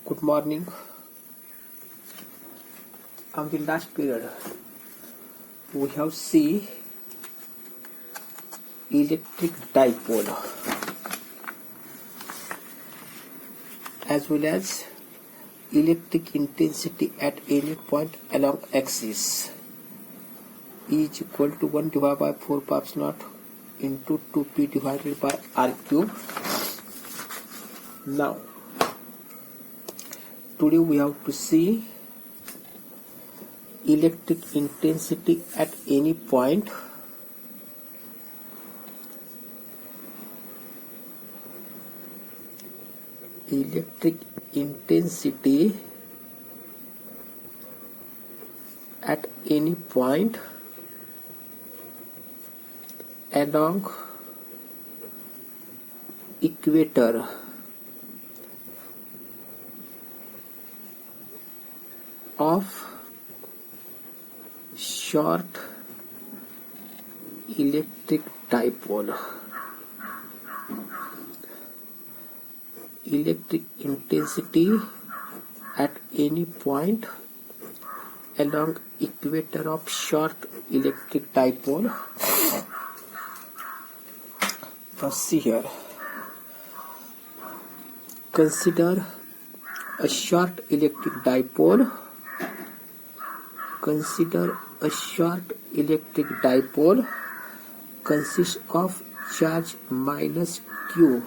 Good morning. On the last period, we have seen electric dipole as well as electric intensity at any point along axis is equal to 1 divided by 4 pi epsilon naught into 2p divided by r cube. Now, today we have to see electric intensity at any point electric intensity at any point along equator of short electric dipole. Electric intensity at any point along equator of short electric dipole. Now see here, consider a short electric dipole. Consider a short electric dipole consists of charge minus q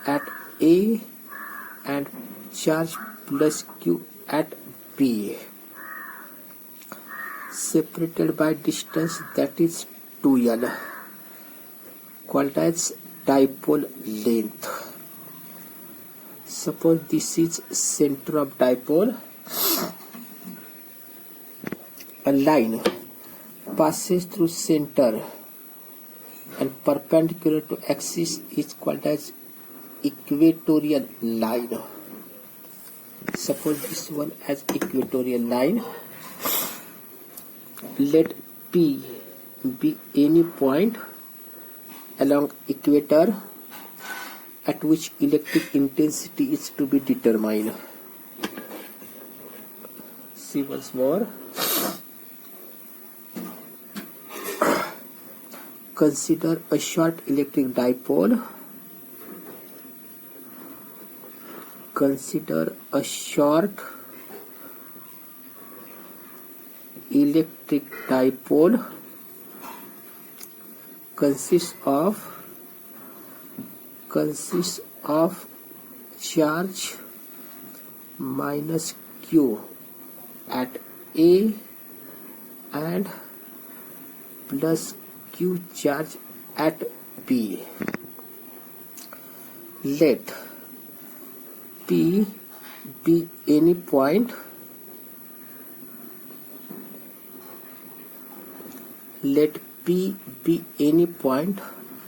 at A and charge plus q at B, separated by distance that is 2L, called as dipole length. Suppose this is center of dipole. A line passes through center and perpendicular to axis is called as equatorial line. Suppose this one as equatorial line. Let P be any point along equator at which electric intensity is to be determined. See once more. Consider a short electric dipole. Consider a short electric dipole consists of charge minus q at A and plus q charge at B. Let P be any point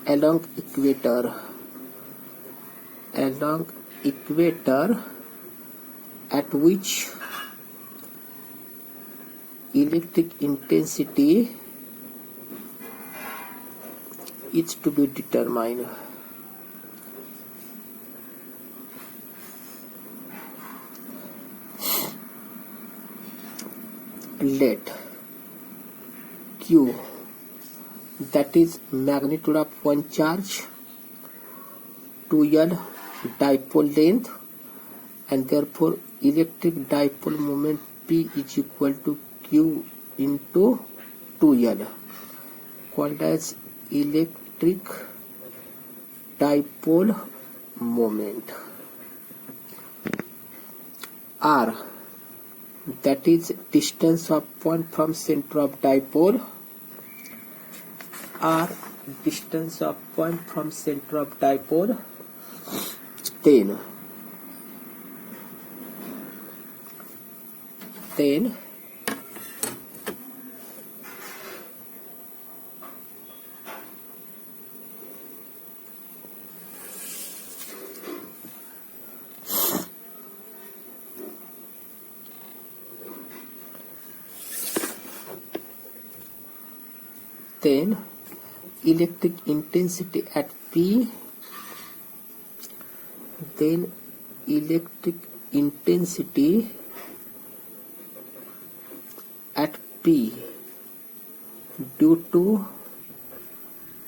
along equator at which electric intensity is to be determined. Let Q, that is magnitude of one charge, 2L dipole length, and therefore electric dipole moment P is equal to Q into 2L, called as electric dipole moment. R, that is distance of point from center of dipole. R, distance of point from center of dipole. Then electric intensity at P, then electric intensity at P due to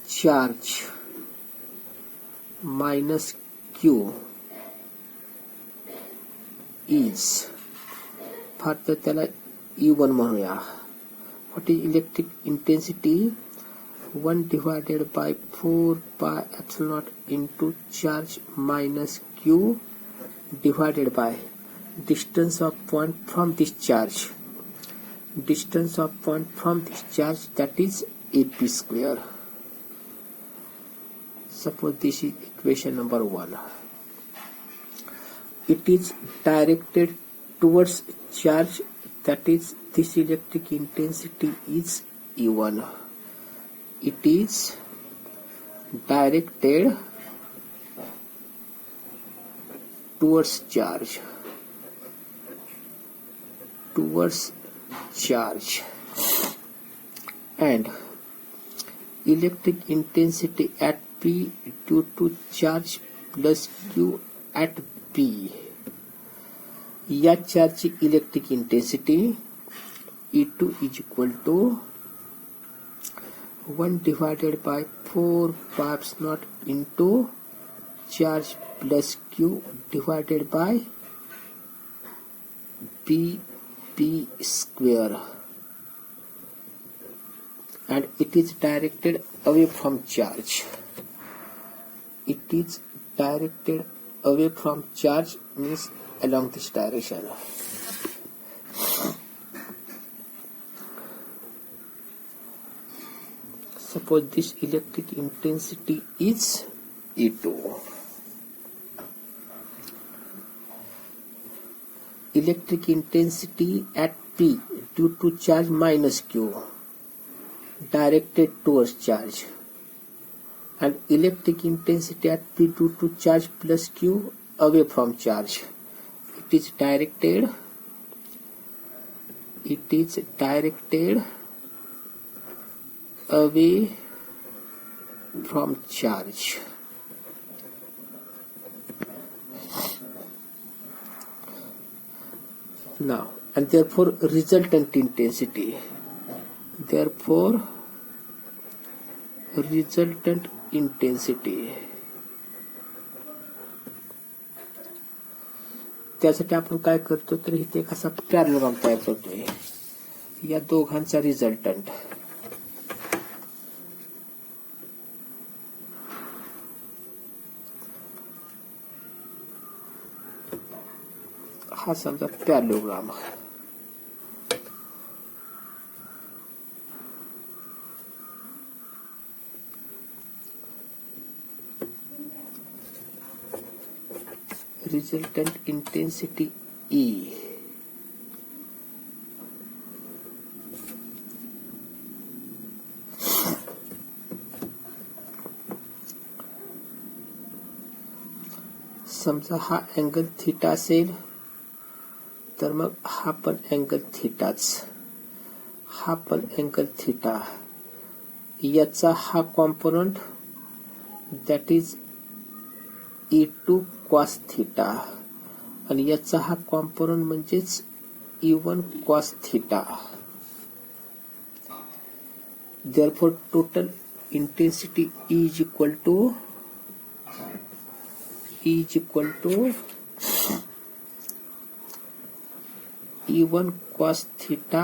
charge minus Q is, फक्त त्याला E1 म्हणूया. What is electric intensity? 1 divided by 4 pi epsilon naught into charge minus Q divided by distance of point from this charge. Distance of point from this charge, that is AP square. Suppose this is equation number 1. It is directed towards charge, that is this electric intensity is E1. It is directed towards charge, and electric intensity at P due to charge plus Q at P. या चार्जची electric intensity E2 is equal to 1 divided by 4 pi epsilon naught into charge plus Q divided by P square, and it is directed away from charge. It is directed away from charge means along this direction. Suppose this electric intensity is E2. Electric intensity at P due to charge minus Q directed towards charge, and electric intensity at P due to charge plus Q away from charge. It is directed away from charge. Now, and therefore resultant intensity. त्यासाठी आपण काय करतो, तर इथे एक असा parallelogram तयार करतोय. या दोघांचा रिझल्टंट हा समजा पॅरलोग्राम. Resultant intensity E समजा हा अँगल थीटा असेल, तर मग हा पण अँगल थीटाच, हा पण अँगल थीटा. याचा हा component that is E2 cos theta, आणि याचा हा कॉम्पोनंट म्हणजेच E1 cos theta. Therefore total intensity E is equal to E1 cos theta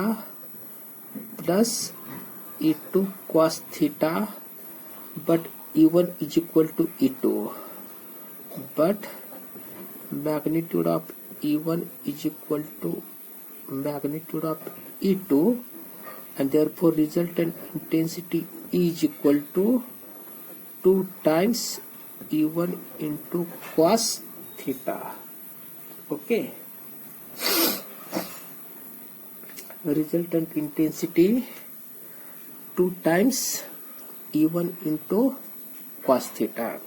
plus E2 cos theta, but E1 is equal to E2, but magnitude of E1 is equal to magnitude of E2, and therefore resultant intensity E is equal to 2 times E1 into cos theta. Okay. Resultant intensity 2 times E1 into cos theta.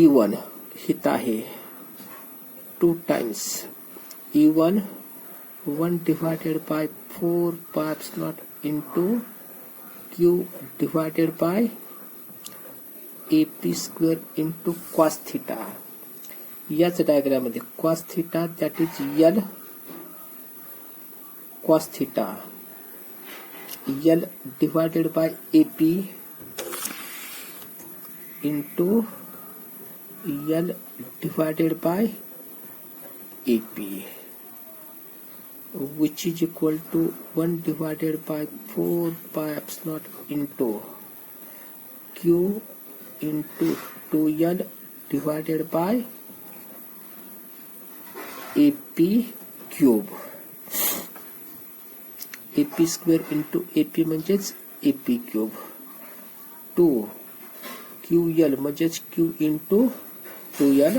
E1 हित आहे 2 times E1 1 divided by 4 pi epsilon naught into Q divided by AP square into cos theta. याच diagram मध्ये cos theta that is L cos theta L divided by AP into L divided by AP, which is equal to 1 divided by 4 pi epsilon into Q into 2L divided by AP cube. AP square into AP म्हणजेच AP cube. 2 QL म्हणजेच Q into 2L,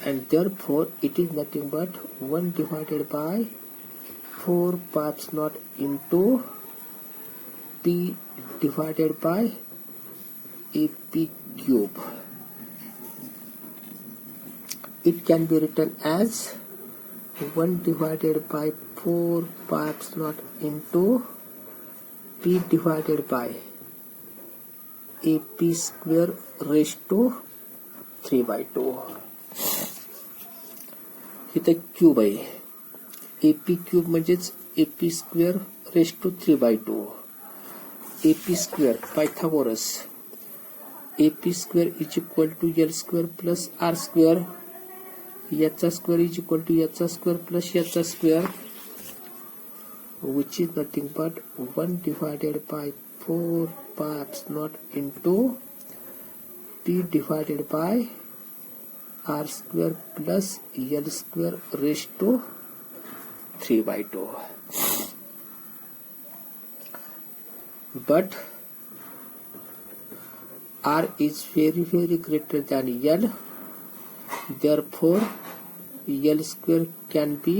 and therefore it is nothing but 1 divided by 4 pi epsilon into P divided by AP cube. It can be written as 1 divided by 4 pi epsilon into P divided by AP square raised to 3 by 2. इथे cube आहे. AP cube म्हणजेच AP square raised to 3 by 2. AP square Pythagoras. AP square is equal to L square plus R square. याचा square is equal to याचा square plus याचा square, which is nothing but 1 divided by 4 pi epsilon into P divided by R square plus L square raised to 3 by 2. But R is very greater than L, therefore L square can be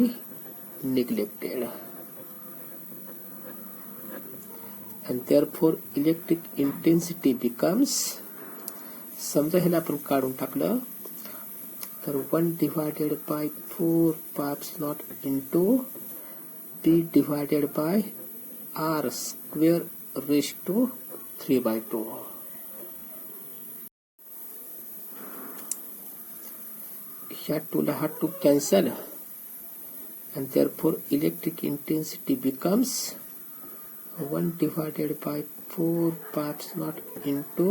neglected, and therefore electric intensity becomes, समजा ह्याला आपण काढून टाकलं तर 1 divided by 4 pi epsilon into P divided by R square raised to 3 by 2. ह्या 2 ला हा 2 cancel, and therefore electric intensity becomes 1 divided by 4 pi epsilon into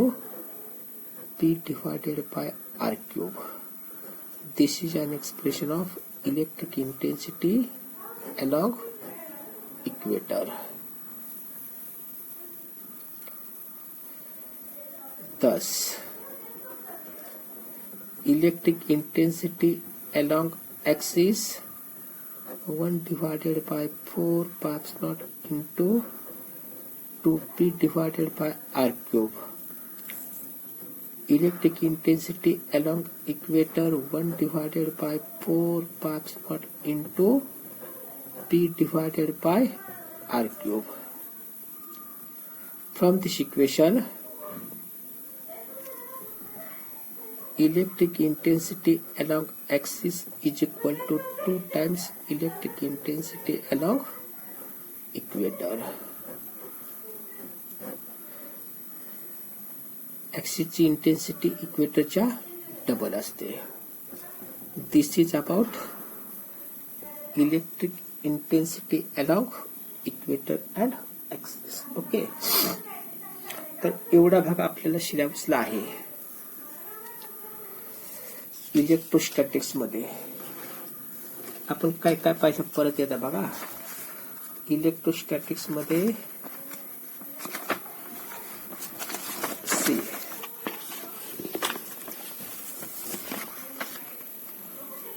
P divided by R cube. This is an expression of electric intensity along equator. Thus, electric intensity along axis 1 divided by 4 pi epsilon into 2P divided by R cube. Electric intensity along equator 1 divided by 4 pi epsilon into P divided by R cube. From this equation, electric intensity along axis is equal to 2 times electric intensity along equator. ॲक्सिसची intensity इक्वेटरच्या double असते. This is about electric intensity along equator and axis. Okay, तर एवढा भाग आपल्याला सिलेबसला आहे. Electrostatics मध्ये आपण काय काय पाहिजे परत येतं बघा. इलेक्ट्रोस्टॅटिक्स मध्ये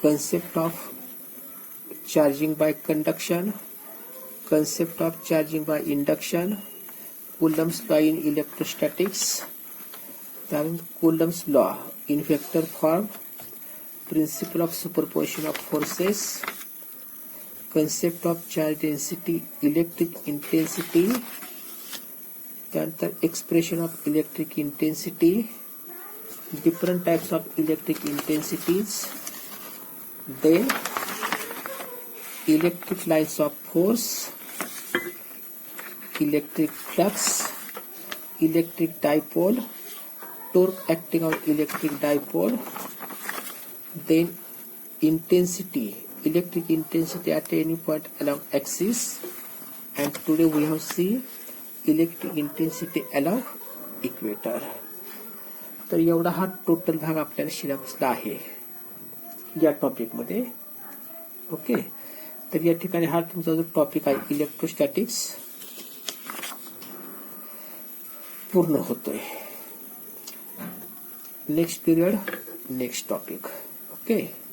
concept of charging by conduction, concept of charging by induction, Coulomb's law in electrostatics, then Coulomb's law in vector form, principle of superposition of forces, concept of charge density, electric intensity, then the expression of electric intensity, different types of electric intensities, then electric lines of force, electric flux, electric dipole, torque acting on electric dipole, then electric intensity at any point along axis, and today we have seen electric intensity along equator. तर एवढा हा total भाग आपल्याला सिलेबसला आहे या topic मध्ये. Okay, तर या ठिकाणी हा तुमचा जो टॉपिक आहे इलेक्ट्रोस्टॅटिक्स पूर्ण होतोय. Next period next topic. Okay.